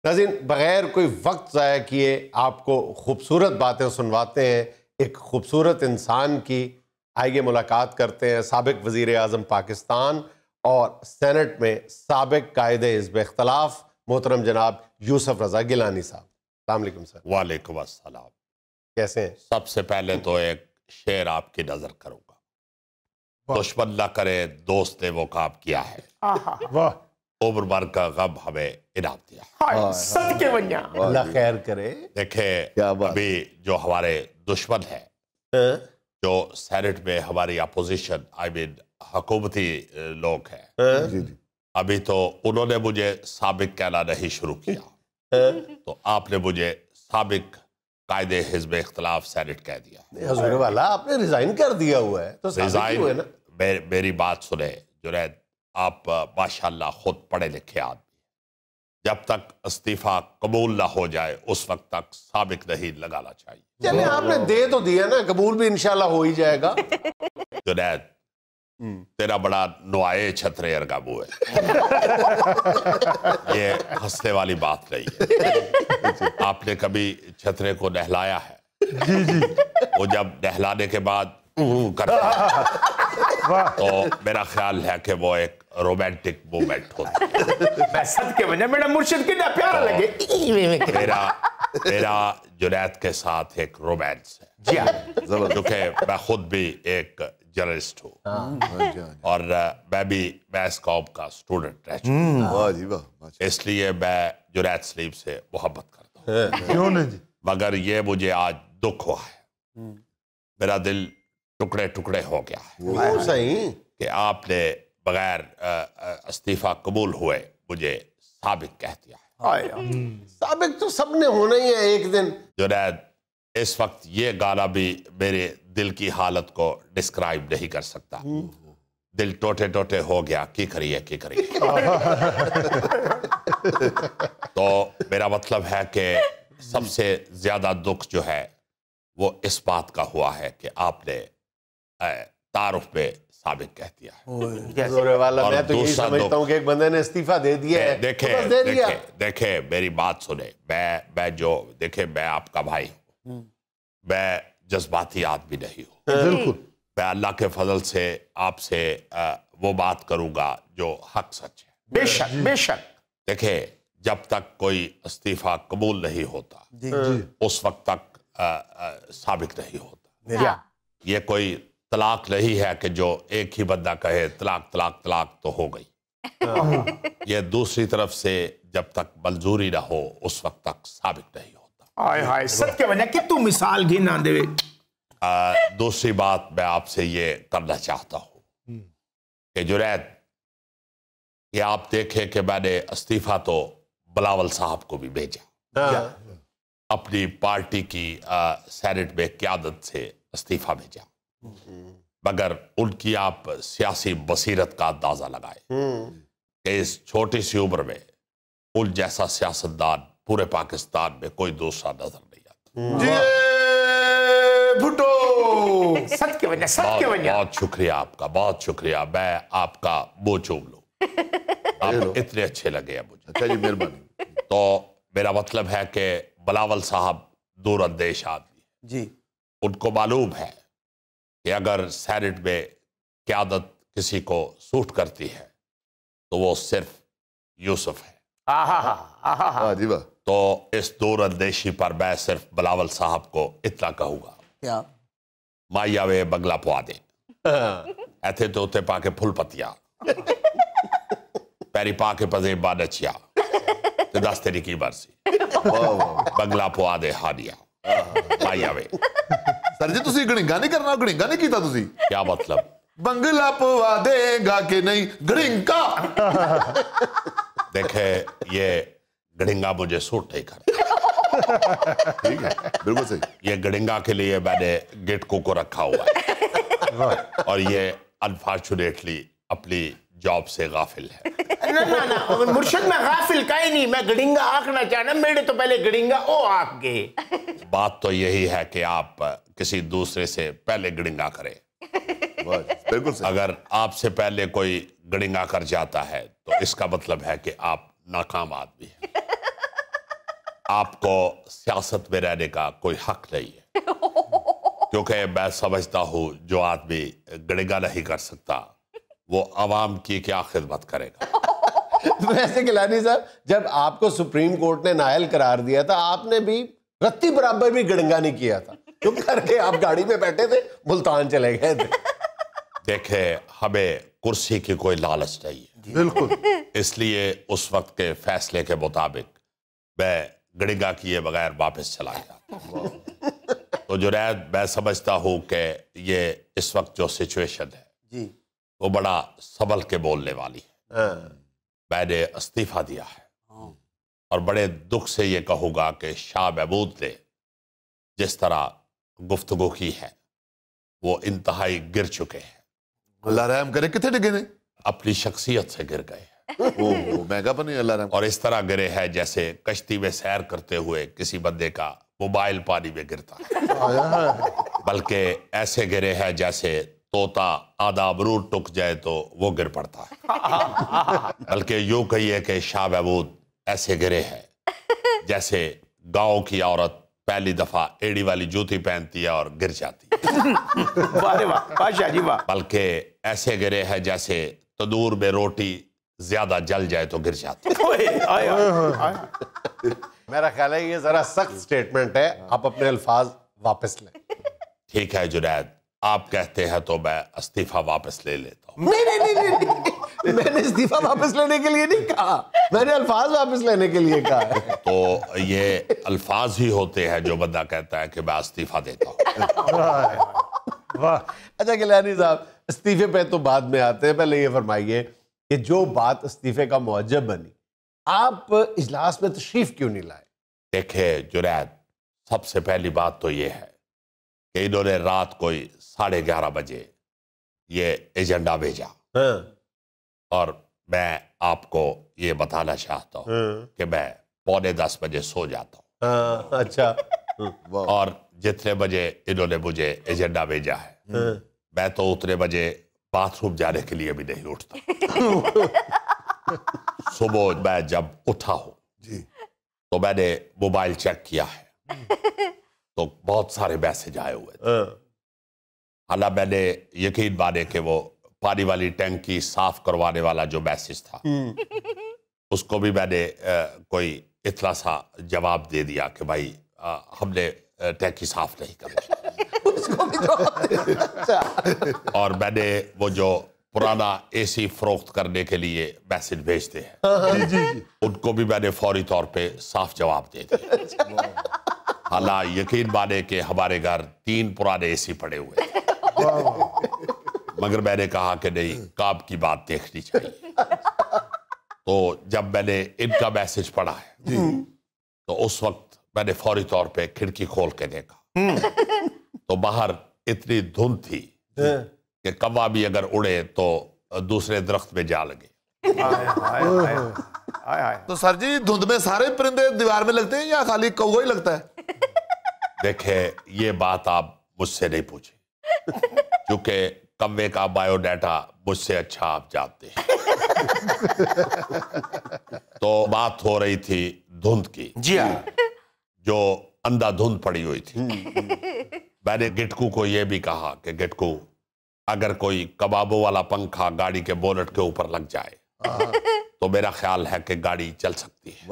ناظرین بغیر کوئی وقت ضائع کیے آپ کو خوبصورت باتیں سنواتے ہیں، ایک خوبصورت انسان کی آئیے ملاقات کرتے ہیں، سابق وزیر اعظم پاکستان اور سینٹ میں سابق قائد حزب اختلاف محترم جناب یوسف رضا گیلانی صاحب۔ السلام علیکم سر۔ وعلیکم السلام۔ کیسے ہیں؟ سب سے پہلے تو ایک شعر آپ کی نظر کروں گا، دشمن نہ کرے دوست نے وہ کام کیا ہے، واہ عمر بھر کا غم ہمیں انعام دیا۔ صدقے ونیا اللہ خیر کرے۔ دیکھیں ابھی جو ہمارے دشمن ہیں، جو سینٹ میں ہماری اپوزیشن حکومتی لوگ ہیں، ابھی تو انہوں نے مجھے سابق کہنا نہیں شروع کیا، تو آپ نے مجھے سابق قائد حزب اختلاف سینٹ کہہ دیا۔ حضور والا آپ نے ریزائن کر دیا ہوا ہے تو سابق ہی ہوئے نا۔ میری بات سنیں جنید، آپ ماشاءاللہ خود پڑھے لکھے آدمی، جب تک استعفیٰ قبول نہ ہو جائے اس وقت تک سابق نہیں لگانا چاہیے۔ چلیں آپ نے دے تو دیا نا، قبول بھی انشاءاللہ ہو ہی جائے گا۔ جنید تیرا بڑا نوائے چھترے ارگابو ہے، یہ ہنسنے والی بات نہیں ہے۔ آپ نے کبھی چھترے کو نہلایا ہے؟ جی جی وہ جب نہلانے کے بعد کرتا ہے تو میرا خیال ہے کہ وہ ایک رومانٹک مومنٹ ہوتا ہے۔ میں صدقے ونیا میرا مرشد کتنا پیارا لگے۔ میرا جنید کے ساتھ ایک رومانس ہے، جی ہاں کیونکہ میں خود بھی ایک جرنلسٹ ہوں اور میں بھی میس قوم کا اسٹوڈنٹ رہ چکا ہوں، اس لیے میں جنید سلیم سے محبت کرتا ہوں۔ کیوں نہیں جی؟ مگر یہ مجھے آج دکھ ہوا ہے، میرا دل ٹکڑے ٹکڑے ہو گیا ہے صحیح کہ آپ نے بغیر استعفیٰ قبول ہوئے مجھے سابق کہہ دیا ہے۔ سابق تو سب نے ہونا ہی ہے ایک دن۔ جنید اس وقت یہ گانا بھی میرے دل کی حالت کو ڈسکرائب نہیں کر سکتا، دل ٹوٹے ٹوٹے ہو گیا، کی کریے تو میرا مطلب ہے کہ سب سے زیادہ دکھ جو ہے وہ اس بات کا ہوا ہے کہ آپ نے تعارف میں سابق کہہ دیا ہے۔ حضور والا میں تو یہی سمجھتا ہوں کہ ایک بندے نے استعفیٰ دے دیا ہے، دیکھیں میری بات سنیں، دیکھیں میں آپ کا بھائی ہوں، میں جذباتی آدمی نہیں ہوں، بالکل میں اللہ کے فضل سے آپ سے وہ بات کروں گا جو حق سچ ہے۔ بے شک بے شک۔ دیکھیں جب تک کوئی استعفیٰ قبول نہیں ہوتا اس وقت تک سابق نہیں ہوتا۔ یہ کوئی طلاق نہیں ہے کہ جو ایک ہی بندہ کہے طلاق طلاق طلاق تو ہو گئی، یہ دوسری طرف سے جب تک منظوری نہ ہو اس وقت تک ثابت نہیں ہوتا۔ آئے ہائے صدقے ونیا کہ تو مثال گھی نہ دے۔ دوسری بات میں آپ سے یہ کرنا چاہتا ہوں کہ جنید یہ آپ دیکھیں کہ میں نے استعفیٰ تو بلاول صاحب کو بھی بھیجا، اپنی پارٹی کی سینٹ میں قیادت سے استعفیٰ بھیجا، مگر ان کی آپ سیاسی بصیرت کا اندازہ لگائے کہ اس چھوٹی سی عمر میں ان جیسا سیاستدان پورے پاکستان میں کوئی دوسرا نظر نہیں آتا۔ بھٹو صدقے ونیا صدقے ونیا۔ بہت شکریہ آپ کا، بہت شکریہ، میں آپ کا منہ چوم لوں، آپ اتنے اچھے لگے ہیں مجھے۔ اچھا جی مہربانی۔ تو میرا مطلب ہے کہ بلاول صاحب دور اندیش آدمی ہیں، جی ان کو معلوم ہے کہ اگر سینٹ میں قیادت کسی کو سوٹ کرتی ہے تو وہ صرف یوسف ہے۔ جی واہ۔ تو اس دور اندیشی پر میں صرف بلاول صاحب کو اتنا کہوں گا، کیا مائیا وے بگلا پوا دے ایتھے تو تے پا کے پھل پتیا پیری پا کے پزے بانچیا تے دس تیری کی برسی بگلا پوا دے ہانیا مائیا وے۔ سر جی تسی گڑنگا نہیں کرنا، گڑنگا نہیں کیتا تسی؟ کیا مطلب؟ بنگلا پوا دے گا کہ نہیں گڑنگا۔ دیکھیں یہ گڑنگا مجھے سوٹ نہیں کرتا، ٹھیک ہے بالکل صحیح۔ یہ گڑنگا کے لیے میں نے گٹکو کو رکھا ہوا ہے اور یہ انفارچونیٹلی اپنی جاب سے غافل ہے۔ مرشد میں غافل کا ہی نہیں، میں گڑنگا آکھنا چاہنا، میرے تو پہلے گڑنگا او آکھ گئے۔ بات تو یہی ہے کہ آپ کسی دوسرے سے پہلے گڑنگا کریں، بالکل صحیح۔ اگر آپ سے پہلے کوئی گڑنگا کر جاتا ہے تو اس کا مطلب ہے کہ آپ ناکام آدمی ہیں۔ आपको सियासत में रहने का कोई हक नहीं है, क्योंकि मैं समझता हूँ जो आदमी गड़िंगा नहीं कर सकता वो आवाम की क्या खिदमत करेगा। वैसे गिलानी साहब, जब आपको सुप्रीम कोर्ट ने नाअहल करार दिया था, आपने भी रत्ती बराबर भी गड़िंगा नहीं किया था, चुप करके आप गाड़ी में बैठे थे, मुल्तान चले गए थे। देखे, हमें कुर्सी की कोई लालच नहीं है, बिल्कुल। इसलिए उस वक्त के फैसले के मुताबिक मैं गड़िंगा किए बगैर वापस चला गया। तो जुनैद, मैं समझता हूँ कि ये इस वक्त जो सिचुएशन है जी, वो बड़ा संभल के बोलने वाली है। हाँ, मैंने इस्तीफा दिया है और बड़े दुख से ये कहूँगा कि शाह महमूद ने जिस तरह गुफ्तगू की है वो इंतहाई गिर चुके हैं, अल्लाह रहम करे। कितने डिगे ने? अपनी शख्सियत से गिर गए हैं। ओ महंगा बने, अल्लाह रहम। और इस तरह गिरे हैं जैसे कश्ती में सैर करते हुए किसी बंदे का मोबाइल पानी में गिरता है, बल्कि ऐसे गिरे हैं जैसे तोता आधा अमरूद टुक जाए तो वो गिर पड़ता है। बल्कि यूं कहिए कि शाह महमूद ऐसे गिरे हैं जैसे गांव की औरत पहली दफा एड़ी वाली जूती पहनती है और गिर जाती है। वाह वाह, बादशाह जी वाह। बल्कि ऐसे गिरे हैं जैसे तंदूर में रोटी ज्यादा जल जाए तो गिर जाती है। ओए, आए, आए, आए। मेरा ख्याल है ये जरा सख्त स्टेटमेंट है, आप अपने अल्फाज वापस लें। ठीक है जुनैद, आप कहते हैं तो मैं इस्तीफा वापस ले लेता हूँ। नहीं नहीं नहीं नहीं, मैंने इस्तीफा वापस लेने के लिए नहीं कहा, मैंने अल्फाज वापस लेने के लिए कहा है। तो ये अल्फाज ही होते हैं जो बंदा कहता है कि मैं इस्तीफा देता हूँ। वाह। अच्छा गिलानी साहब, इस्तीफे पे तो बाद में आते हैं, पहले ये फरमाइए कि जो बात इस्तीफे का मौजब बनी, आप इजलास में तशरीफ क्यों नहीं लाए? देखे जुनैद, सबसे पहली बात तो ये है कि इन्होंने रात कोई 11:30 बजे ये एजेंडा भेजा हाँ, और मैं आपको ये बताना चाहता हूँ कि मैं 9:45 बजे सो जाता हूँ, हाँ, अच्छा, और जितने बजे इन्होंने मुझे एजेंडा भेजा है मैं तो उतने बजे बाथरूम जाने के लिए भी नहीं उठता। सुबह मैं जब उठा हूँ तो मैंने मोबाइल चेक किया है तो बहुत सारे मैसेज आए हुए थे। हालांकि मैंने यकीन माने कि वो पानी वाली टैंकी साफ करवाने वाला जो मैसेज था उसको भी मैंने कोई इतना सा जवाब दे दिया कि भाई हमने टैंकी साफ नहीं करनी। उसको भी जवाब दे। अच्छा, और मैंने वो जो पुराना एसी फरोख्त करने के लिए मैसेज भेजते हैं उनको भी मैंने फौरी तौर पे साफ जवाब दे दिया। हालांकि यकीन माने कि हमारे घर 3 पुराने एसी पड़े हुए थे, मगर मैंने कहा कि नहीं, काम की बात देखनी चाहिए। तो जब मैंने इनका मैसेज पढ़ा है तो उस वक्त मैंने फौरी तौर पे खिड़की खोल के देखा तो बाहर इतनी धुंध थी कि कौवा भी अगर उड़े तो दूसरे दरख्त में जा लगे। तो सर जी, धुंध में सारे परिंदे दीवार में लगते हैं या खाली कौवा ही लगता है? देखे, ये बात आप मुझसे नहीं पूछे, क्योंकि कौवे का बायोडाटा मुझसे अच्छा आप जानते हैं। तो बात हो रही थी धुंध की, जी हाँ। जो अंधाधुंध पड़ी हुई थी। मैंने गिटकू को यह भी कहा कि गिटकू, अगर कोई कबाबों वाला पंखा गाड़ी के बोनट के ऊपर लग जाए तो मेरा ख्याल है कि गाड़ी चल सकती है।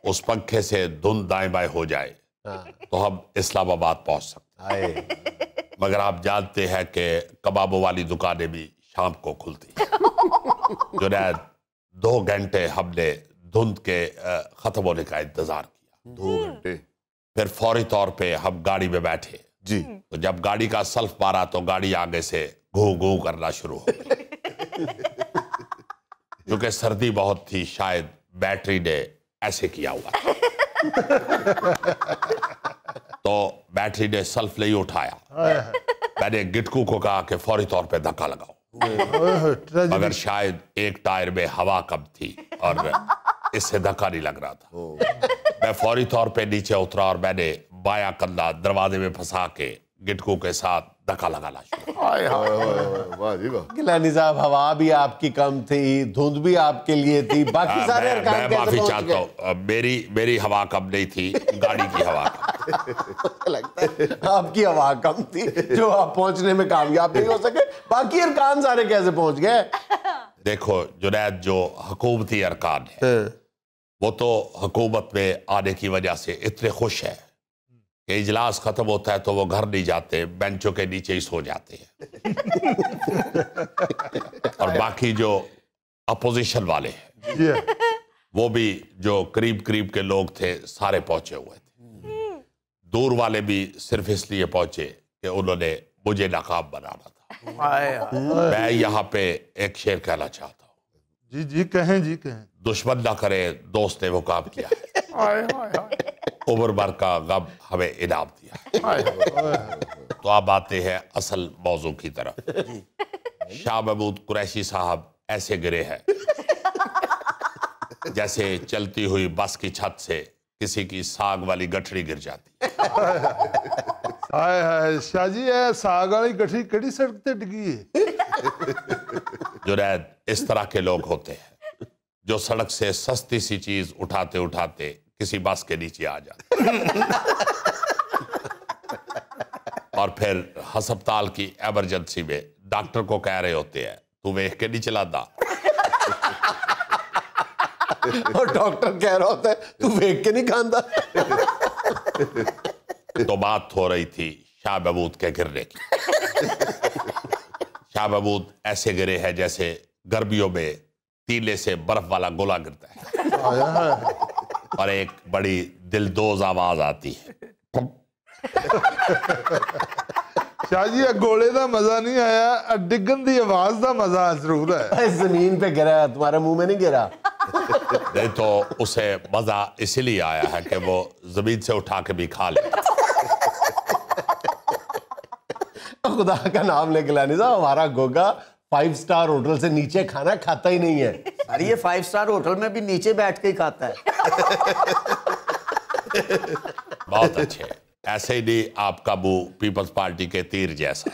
उस पंखे से धुंध दाएं बाएं हो जाए तो हम इस्लामाबाद पहुंच सकते हैं। मगर आप जानते हैं कि कबाबों वाली दुकानें भी शाम को खुलती हैं। जुनैद, 2 घंटे हमने धुंध के खत्म होने का इंतजार किया। 2 घंटे? फिर फौरी तौर पे हम गाड़ी में बैठे जी। तो जब गाड़ी का सल्फ मारा तो गाड़ी आगे से घू घू करना शुरू हो गई। क्योंकि सर्दी बहुत थी, शायद बैटरी ने ऐसे किया हुआ। तो बैटरी ने सल्फ नहीं उठाया। मैंने गिटकू को कहा कि फौरी तौर पे धक्का लगाओ, मगर शायद एक टायर में हवा कम थी और इससे धक्का नहीं लग रहा था। मैं फौरी तौर पे नीचे उतरा और मैंने बायां कंधा दरवाजे में फंसा के गिटकू के साथ धक्का लगाना शुरू। वाह जी वाह। गिलानी साहब, हवा भी आपकी कम थी, धुंध भी आपके लिए थी, बाकी सारे अरकान मैं कैसे माफी पहुंच चाहता गए? हूँ, मेरी हवा कम नहीं थी, गाड़ी की हवा कम। लगता है आपकी हवा कम थी जो आप पहुंचने में कामयाब नहीं हो सके, बाकी अरकान सारे कैसे पहुंच गए? देखो जुनैद, जो हुकूमती अरकान है वो तो हुकूमत में आने की वजह से इतने खुश है कि इजलास खत्म होता है तो वो घर नहीं जाते, बेंचों के नीचे ही सो जाते हैं। और बाकी जो अपोजिशन वाले हैं वो भी जो करीब करीब के लोग थे सारे पहुंचे हुए थे। दूर वाले भी सिर्फ इसलिए पहुंचे कि उन्होंने मुझे नाकाम बनाना था। मैं यहाँ पे एक शेर कहना चाहता हूँ। जी जी कहें, जी कहें। दुश्मन ना करे दोस्त ने वो काम किया है, उम्र भर का गम हमें इनाम दिया है। तो आप आते हैं असल मौजू की तरफ। शाह महमूद कुरैशी साहब ऐसे गिरे हैं जैसे चलती हुई बस की छत से किसी की साग वाली गठरी गिर जाती। हाय हाय शाह जी, है साग वाली गठरी कड़ी सड़क ते डिगी है। जुनैद, इस तरह के लोग होते हैं जो सड़क से सस्ती सी चीज उठाते उठाते किसी बस के नीचे आ जाते और फिर हस्पताल की इमरजेंसी में डॉक्टर को कह रहे होते हैं तू वेख के नहीं चलाता, और डॉक्टर कह रहा होता है तू वेख के नहीं खांदा। तो बात हो रही थी शाह महमूद के गिरने की। शाह महमूद ऐसे गिरे हैं जैसे गर्मियों में तीले से बर्फ वाला गोला गिरता है और एक बड़ी दिलदोज आवाज आती है। शाह जी, गोले का मजा नहीं आया, डिगन की आवाज का मजा जरूर है। जमीन पे गिरा है, तुम्हारे मुंह में नहीं गिरा। नहीं तो उसे मजा इसलिए आया है कि वो जमीन से उठा के भी खा ले। खुदा का नाम ले गिलानी साहब, हमारा गोगा 5 स्टार होटल से नीचे खाना खाता ही नहीं है। अरे ये 5 स्टार होटल में भी नीचे बैठ के ही खाता है। बहुत अच्छे, ऐसे ही नहीं आपका मुंह पीपल्स पार्टी के तीर जैसा।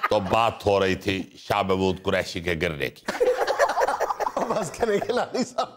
तो बात हो रही थी शाह महमूद कुरैशी के गिरने की। बस करें गिलानी साहब,